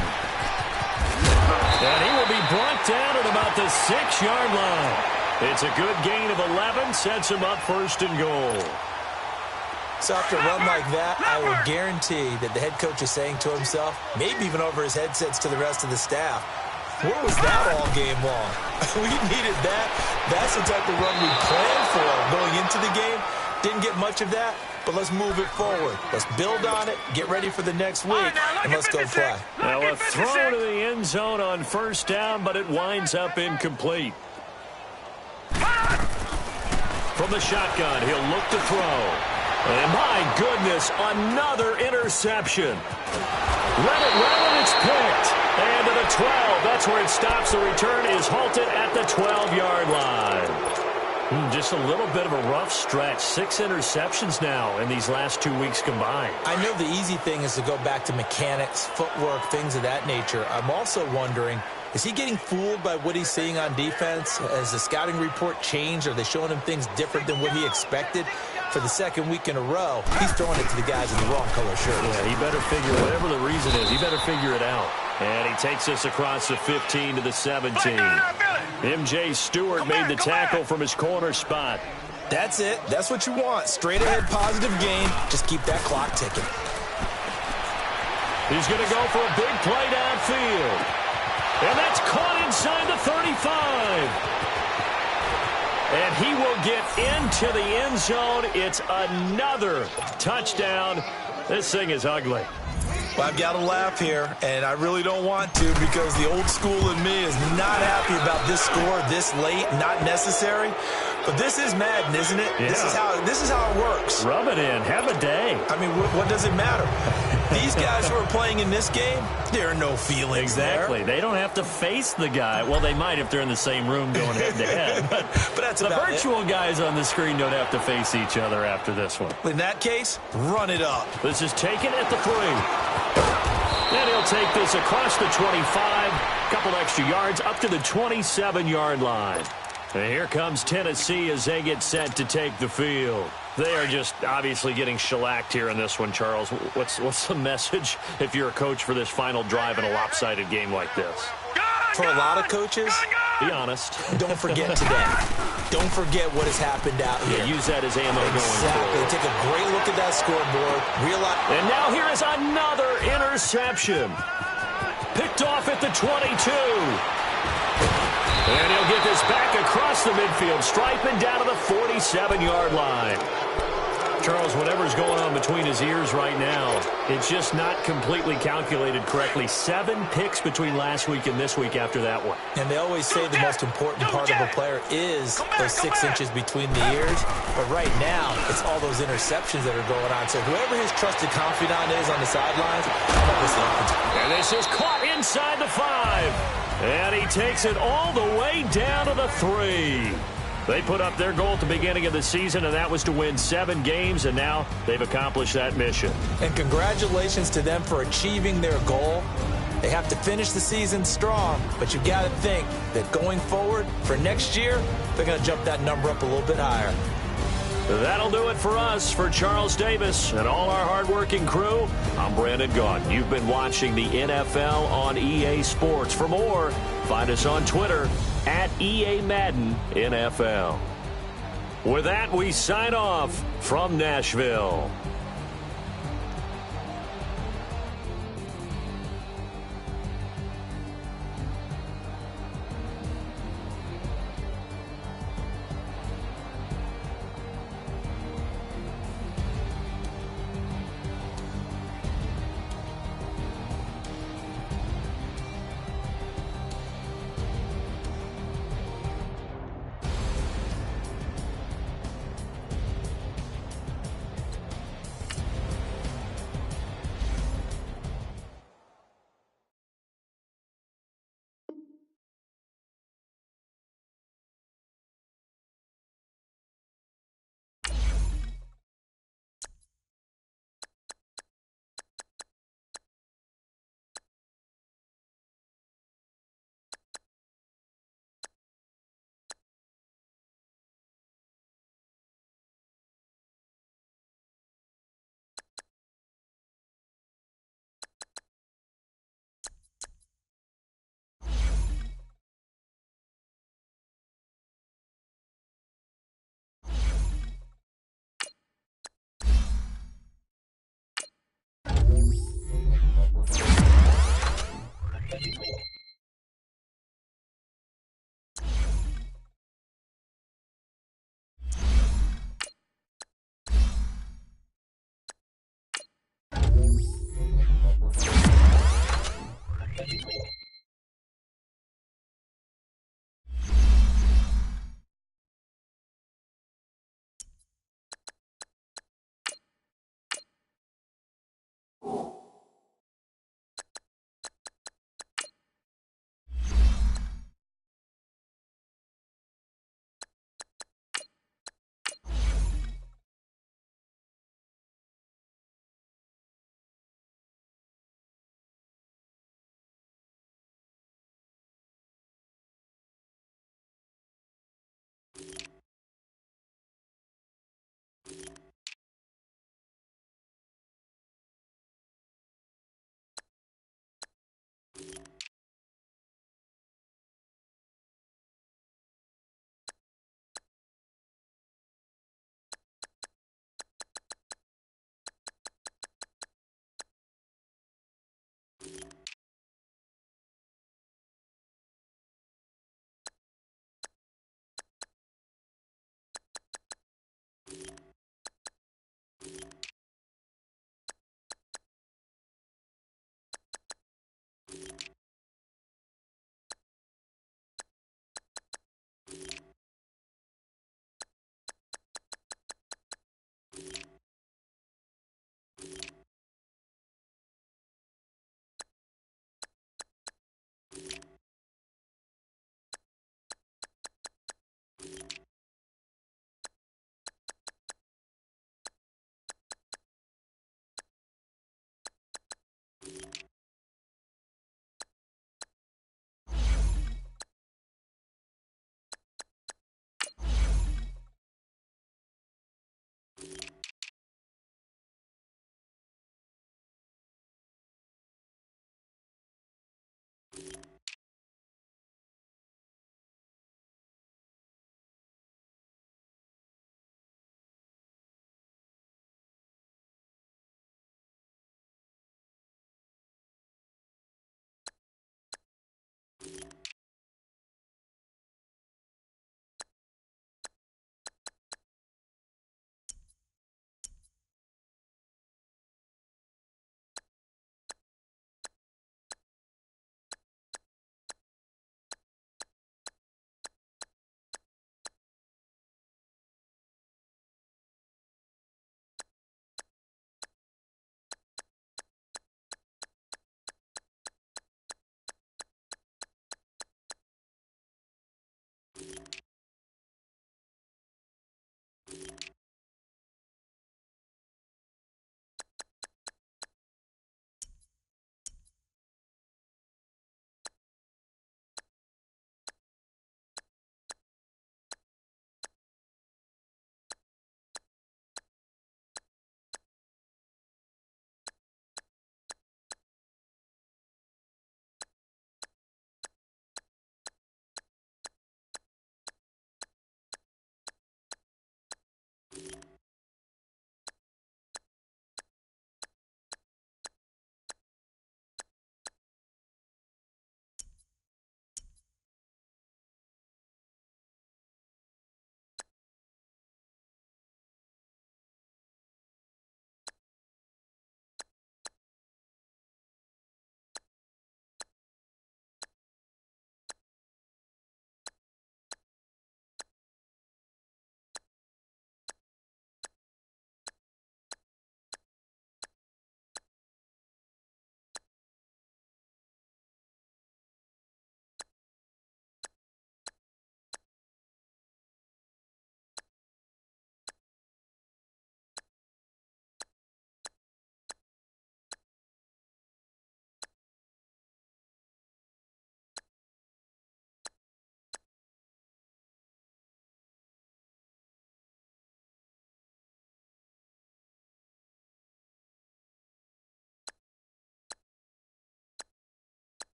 A: And he will be brought down at about the 6-yard line. It's a good gain of 11, sets him up 1st and goal.
B: So after a run like that, I will guarantee that the head coach is saying to himself, maybe even over his headsets to the rest of the staff, Where was that all game long? We needed that. That's the type of run we planned for going into the game. Didn't get much of that, but let's move it forward. Let's build on it, get ready for the next week, and let's go play.
A: Now a throw to the end zone on first down, but it winds up incomplete. From the shotgun, he'll look to throw. And my goodness, another interception. Let it run, and it's picked. And to the 12. That's where it stops. The return is halted at the 12-yard line. Just a little bit of a rough stretch. 6 interceptions now in these last 2 weeks combined.
B: I know the easy thing is to go back to mechanics, footwork, things of that nature. I'm also wondering, is he getting fooled by what he's seeing on defense? Has the scouting report changed? Are they showing him things different than what he expected? For the second week in a row, he's throwing it to the guys in the wrong color shirt.
A: Yeah, he better figure, whatever the reason is, he better figure it out. And he takes us across the 15 to the 17. M.J. Stewart made the tackle from his corner spot.
B: That's it. That's what you want. Straight ahead positive gain. Just keep that clock ticking.
A: He's going to go for a big play downfield. And that's caught inside the 35. And he will get into the end zone. It's another touchdown. This thing is ugly.
B: Well, I've got to laugh here, and I really don't want to because the old school in me is not happy about this score this late, not necessary. But this is Madden, isn't it?
A: Yeah.
B: This is how it works.
A: Rub it in. Have a day.
B: I mean, what does it matter? These guys who are playing in this game, there are no feelings
A: Exactly.
B: there.
A: They don't have to face the guy. Well, they might if they're in the same room going head-to-head. But
B: that's
A: the
B: about
A: virtual guys on the screen don't have to face each other after this one.
B: In that case, run it up.
A: This is taken at the 3. And he'll take this across the 25, couple extra yards, up to the 27-yard line. And here comes Tennessee as they get set to take the field. They are just obviously getting shellacked here in this one, Charles. What's the message if you're a coach for this final drive in a lopsided game like this?
B: For a lot of coaches,
A: be honest.
B: Don't forget today. Don't forget what has happened out here.
A: Yeah, use that as ammo going forward.
B: Take a great look at that scoreboard. Realize.
A: And now here is another interception. Picked off at the 22. And he'll get this back across the midfield stripe and down to the 47-yard line. Charles, whatever's going on between his ears right now, it's just not completely calculated correctly. 7 picks between last week and this week after that one.
B: And they always say the most important part of a player is those 6 inches between the ears. But right now, it's all those interceptions that are going on. So whoever his trusted confidant is on the sidelines, I'm not listening.
A: And this is caught inside the 5. And he takes it all the way down to the 3. They put up their goal at the beginning of the season, and that was to win 7 games, and now they've accomplished that mission.
B: And congratulations to them for achieving their goal. They have to finish the season strong, but you've got to think that going forward for next year, they're going to jump that number up a little bit higher.
A: That'll do it for us. For Charles Davis and all our hardworking crew, I'm Brandon Gaudin. You've been watching the NFL on EA Sports. For more, find us on Twitter at EA Madden NFL. With that, we sign off from Nashville.